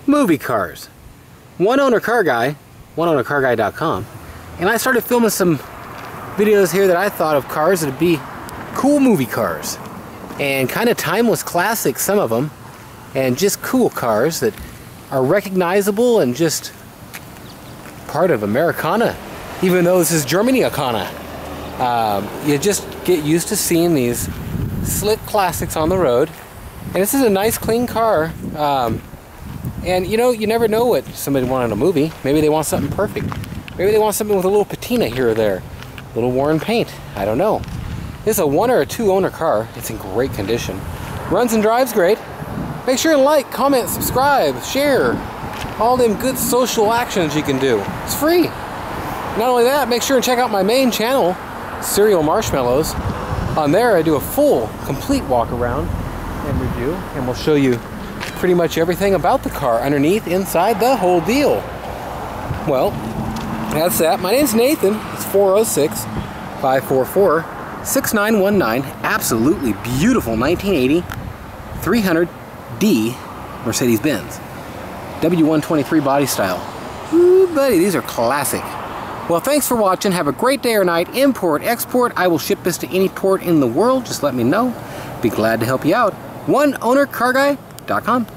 movie cars. One owner car guy, oneownercarguy.com, and I started filming some videos here that I thought of cars that'd be cool movie cars. And kind of timeless classics, some of them, and just cool cars that are recognizable and just part of Americana, even though this is Germany-Acana. You just get used to seeing these slick classics on the road, and this is a nice clean car. And you know, you never know what somebody wanted in a movie. Maybe they want something perfect. Maybe they want something with a little patina here or there, a little worn paint. I don't know. This is a 1 or a 2 owner car. It's in great condition. Runs and drives great. Make sure to like, comment, subscribe, share. All them good social actions you can do. It's free. Not only that, make sure and check out my main channel, Cereal Marshmallows. On there I do a full, complete walk around and review, and we'll show you pretty much everything about the car, underneath, inside, the whole deal. Well, that's that. My name's Nathan. It's 406-544-6919. Absolutely beautiful 1980 300D Mercedes-Benz. W123 body style. Ooh, buddy, these are classic. Well, thanks for watching. Have a great day or night. Import, export. I will ship this to any port in the world. Just let me know. Be glad to help you out. oneownercarguy.com.